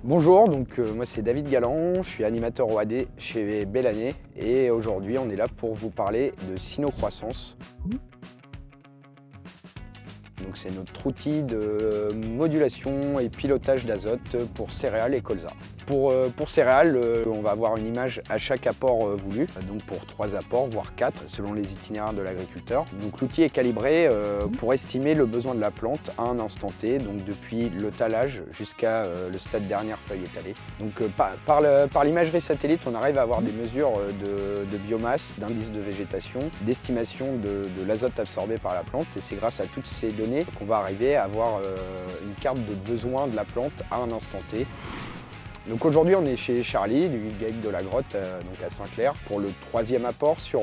Bonjour, moi c'est David Galland, je suis animateur OAD chez Belle Année et aujourd'hui on est là pour vous parler de Sinocroissance. Donc c'est notre outil de modulation et pilotage d'azote pour céréales et colza. Pour céréales, on va avoir une image à chaque apport voulu, donc pour 3 apports, voire 4, selon les itinéraires de l'agriculteur. Donc l'outil est calibré pour estimer le besoin de la plante à un instant T, donc depuis le talage jusqu'à le stade dernière feuille étalée. Donc par l'imagerie satellite, on arrive à avoir des mesures de biomasse, d'indice de végétation, d'estimation de l'azote absorbé par la plante, et c'est grâce à toutes ces données qu'on va arriver à avoir une carte de besoin de la plante à un instant T. Donc aujourd'hui on est chez Charlie du GAEC de la Grotte donc à Saint-Clair pour le 3e apport sur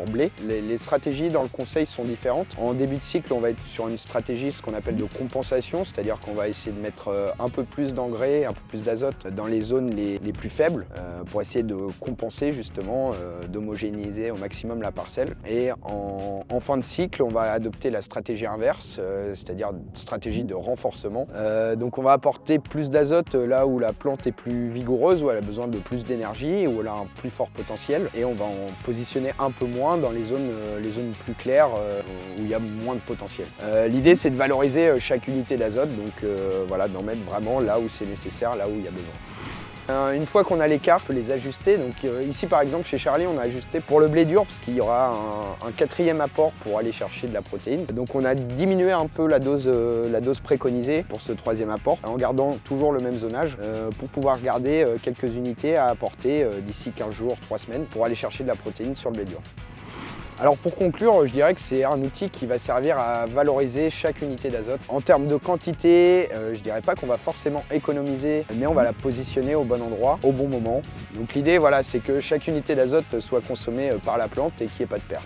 blé. Les stratégies dans le conseil sont différentes. En début de cycle on va être sur une stratégie ce qu'on appelle de compensation, c'est-à-dire qu'on va essayer de mettre un peu plus d'engrais, un peu plus d'azote dans les zones les plus faibles pour essayer de compenser justement, d'homogénéiser au maximum la parcelle. Et en fin de cycle on va adopter la stratégie inverse, c'est-à-dire une stratégie de renforcement. Donc on va apporter plus d'azote là où la plante est plus vigoureuse, où elle a besoin de plus d'énergie, où elle a un plus fort potentiel, et on va en positionner un peu moins dans les zones plus claires où il y a moins de potentiel. L'idée c'est de valoriser chaque unité d'azote, donc voilà, d'en mettre vraiment là où c'est nécessaire, là où il y a besoin. Une fois qu'on a les cartes, on peut les ajuster. Donc ici par exemple chez Charlie on a ajusté pour le blé dur parce qu'il y aura un 4e apport pour aller chercher de la protéine. Donc on a diminué un peu la dose préconisée pour ce 3e apport en gardant toujours le même zonage pour pouvoir garder quelques unités à apporter d'ici 15 jours, 3 semaines pour aller chercher de la protéine sur le blé dur. Alors pour conclure, je dirais que c'est un outil qui va servir à valoriser chaque unité d'azote. En termes de quantité, je dirais pas qu'on va forcément économiser, mais on va la positionner au bon endroit, au bon moment. Donc l'idée, voilà, c'est que chaque unité d'azote soit consommée par la plante et qu'il n'y ait pas de perte.